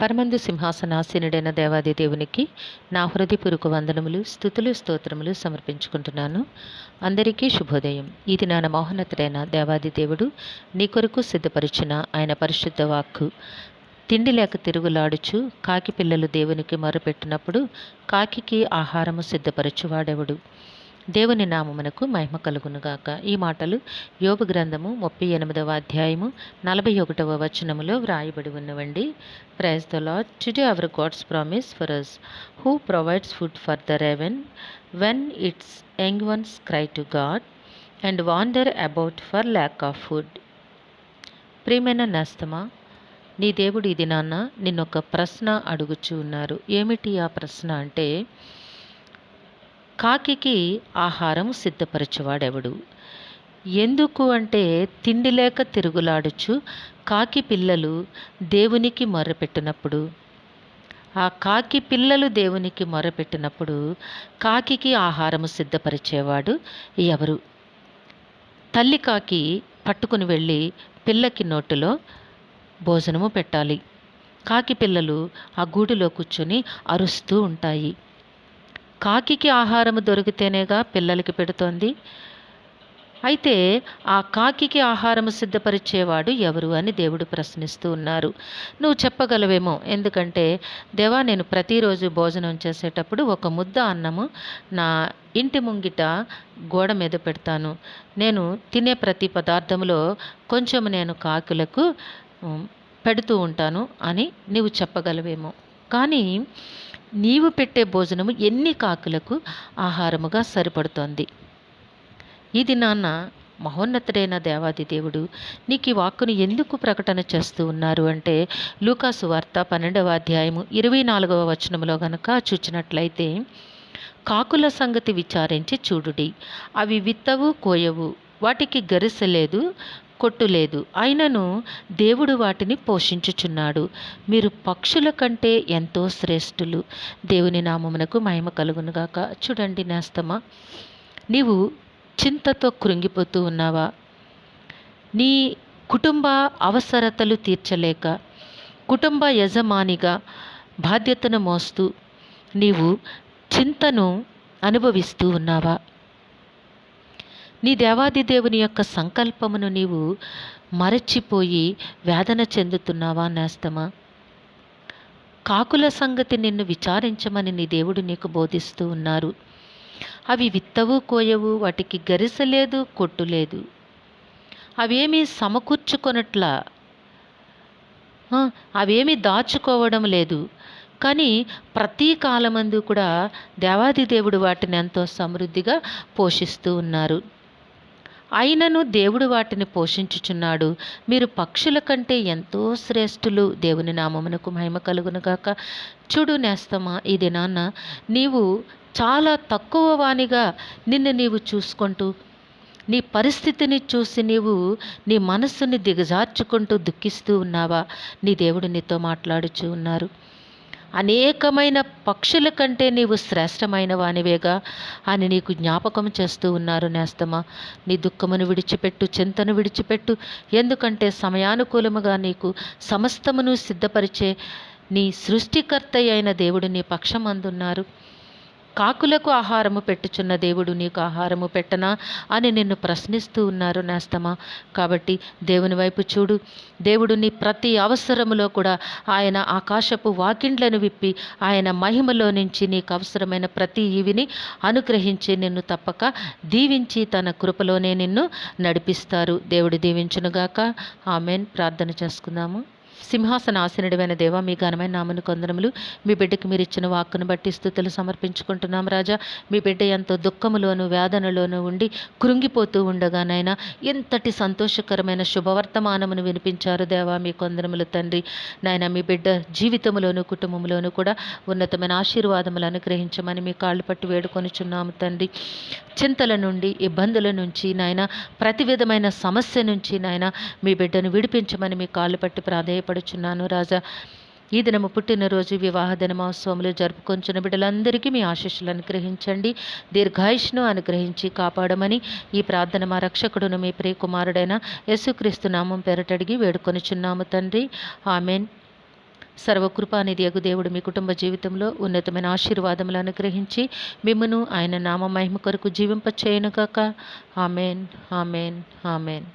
పరమందు సింహాసనాసీనుడైన దేవాది దేవునికి నా హృదయపూర్వక వందనములు, స్తుతులు, స్తోత్రములు సమర్పించుకుంటున్నాను. అందరికీ శుభోదయం. ఇది నా మహోన్నతుడైన దేవాది దేవుడు నీ కొరకు సిద్ధపరిచిన ఆయన పరిశుద్ధ వాక్కు. తిండి లేక తిరుగులాడుచు కాకి పిల్లలు దేవునికి మొరపెట్టినప్పుడు కాకికి ఆహారము సిద్ధపరచువాడెవడు? దేవుని నామమునకు మహిమ కలుగునుగాక. ఈ మాటలు యోబు గ్రంథము 38వ అధ్యాయము 41వ వచనములో వ్రాయబడి ఉన్నవండి. Praise the lord. Today our god's promise for us, who provides food for the raven when its young ones cry to God and wander about for lack of food. ప్రియమైన నేస్తమా, నీ దేవుడు ఇది నాన్న నిన్నొక ప్రశ్న అడుగుచూ ఉన్నారు. ఏమిటి ఆ ప్రశ్న అంటే, కాకికి ఆహారం సిద్ధపరచువాడెవడు? ఎందుకు అంటే, తిండి లేక తిరుగులాడుచు కాకి పిల్లలు దేవునికి మొరపెట్టినప్పుడు, ఆ కాకి పిల్లలు దేవునికి మొరపెట్టినప్పుడు కాకికి ఆహారము సిద్ధపరిచేవాడు ఎవరు? తల్లి కాకి పట్టుకుని వెళ్ళి పిల్లకి నోటిలో భోజనము పెట్టాలి. కాకి పిల్లలు ఆ గూడులో కూర్చొని అరుస్తూ ఉంటాయి. కాకికి ఆహారము దొరికితేనేగా పిల్లలకి పెడుతోంది. అయితే ఆ కాకికి ఆహారము సిద్ధపరిచేవాడు ఎవరు అని దేవుడు ప్రశ్నిస్తూ ఉన్నారు. నువ్వు చెప్పగలవేమో, ఎందుకంటే దేవా, నేను ప్రతిరోజు భోజనం చేసేటప్పుడు ఒక ముద్ద అన్నము నా ఇంటి ముంగిట గోడ మీద పెడతాను. నేను తినే ప్రతి పదార్థంలో కొంచెం నేను కాకులకు పెడుతూ ఉంటాను అని నీవు చెప్పగలవేమో. కానీ నీవు పెట్టే భోజనము ఎన్ని కాకులకు ఆహారముగా సరిపడుతోంది? ఇది నాన్న మహోన్నతుడైన దేవాది దేవుడు నీకు ఈ వాక్కును ఎందుకు ప్రకటన చేస్తూ ఉన్నారు అంటే, లూకాసు వార్త 12వ అధ్యాయము 24వ వచనములో గనక చూచినట్లయితే, కాకుల సంగతి విచారించి చూడుడి, అవి విత్తవు కోయవు, వాటికి గరిసె లేదు, కొట్టు లేదు, అయినను దేవుడు వాటిని పోషించుచున్నాడు. మీరు పక్షుల కంటే ఎంతో శ్రేష్ఠులు. దేవుని నామమునకు మహిమ కలుగునుగాక. చూడండి నేస్తమా, నీవు చింతతో కృంగిపోతూ ఉన్నావా? నీ కుటుంబ అవసరతలు తీర్చలేక, కుటుంబ యజమానిగా బాధ్యతను మోస్తూ నీవు చింతను అనుభవిస్తూ ఉన్నావా? నీ దేవాది దేవుని యొక్క సంకల్పమును నీవు మరచిపోయి వేదన చెందుతున్నావా నేస్తమా? కాకుల సంగతి నిన్ను విచారించమని నీ దేవుడు నీకు బోధిస్తూ ఉన్నారు. అవి విత్తవు కోయవు, వాటికి గరిసె లేదు, కొట్టు లేదు, అవేమీ సమకూర్చుకొనట్లా, అవేమీ దాచుకోవడం లేదు. కానీ ప్రతి కాలమందు కూడా దేవాది దేవుడు వాటిని ఎంతో సమృద్ధిగా పోషిస్తూ ఉన్నారు. అయినను దేవుడు వాటిని పోషించుచున్నాడు. మీరు పక్షుల కంటే ఎంతో శ్రేష్ఠులు. దేవుని నామమునకు మహిమ కలుగునుగాక. చూడు నేస్తమా, ఈ దినాన్న నీవు చాలా తక్కువ వానిగా నిన్ను నీవు చూసుకుంటూ, నీ పరిస్థితిని చూసి నీవు నీ మనస్సుని దిగజార్చుకుంటూ దుఃఖిస్తూ ఉన్నావా? నీ దేవుడు నీతో మాట్లాడుచూ ఉన్నారు. అనేకమైన పక్షుల కంటే నీవు శ్రేష్టమైన వానివేగా అని నీకు జ్ఞాపకం చేస్తూ ఉన్నారు నేస్తమా. నీ దుఃఖమును విడిచిపెట్టు, చింతను విడిచిపెట్టు. ఎందుకంటే సమయానుకూలముగా నీకు సమస్తమును సిద్ధపరిచే నీ సృష్టికర్త అయిన దేవుడు నీ పక్షమందున్నారు. కాకులకు ఆహారము పెట్టుచున్న దేవుడు నీకు ఆహారము పెట్టనా అని నిన్ను ప్రశ్నిస్తూ ఉన్నారు నేస్తమా. కాబట్టి దేవుని వైపు చూడు. దేవుడు నీ ప్రతి అవసరములో కూడా ఆయన ఆకాశపు వాకిండ్లను విప్పి ఆయన మహిమలో నుంచి నీకు అవసరమైన ప్రతి ఈవిని అనుగ్రహించి నిన్ను తప్పక దీవించి తన కృపలోనే నిన్ను నడిపిస్తారు. దేవుడు దీవించునుగాక. ఆమెన్. ప్రార్థన చేసుకుందాము. సింహాసనాసీనుడైన దేవా, మీ ఘనమైన నామమునకు వందనములు. మీ బిడ్డకి మీరు ఇచ్చిన వాక్కును బట్టి స్తుతులు సమర్పించుకుంటున్నాం రాజా. మీ బిడ్డ ఎంతో దుఃఖములోను వేదనలోను ఉండి కృంగిపోతూ ఉండగానైనా ఎంతటి సంతోషకరమైన శుభవర్తమానమును వినిపించారు దేవా. మీ వందనములు తండ్రి. నాయన, మీ బిడ్డ జీవితంలోను కుటుంబంలోను కూడా ఉన్నతమైన ఆశీర్వాదములు అనుగ్రహించమని మీ కాళ్ళు పట్టి వేడుకొనిచున్నాము తండ్రి. చింతల నుండి, ఇబ్బందుల నుంచి నాయన, ప్రతి విధమైన సమస్య నుంచి నాయన మీ బిడ్డను విడిపించమని మీ కాళ్ళు పట్టి ప్రాధేయపడుచున్నాను రాజా. ఈ దినము పుట్టినరోజు వివాహ దినమోత్సవములు జరుపుకొంచున్న బిడ్డలందరికీ మీ ఆశీస్సులు అనుగ్రహించండి, దీర్ఘాయుష్ను అనుగ్రహించి కాపాడమని ఈ ప్రార్థన మా రక్షకుడును మీ ప్రియ కుమారుడైన యేసుక్రీస్తు నామం పేరటడిగి వేడుకొనుచున్నాము తండ్రి. ఆమెన్. సర్వకృపానిధి యగు దేవుడు మీ కుటుంబ జీవితంలో ఉన్నతమైన ఆశీర్వాదములు అనుగ్రహించి మిమ్మును ఆయన నామ మహిమ కొరకు జీవింపచేయునుగాక. Amen, amen, amen.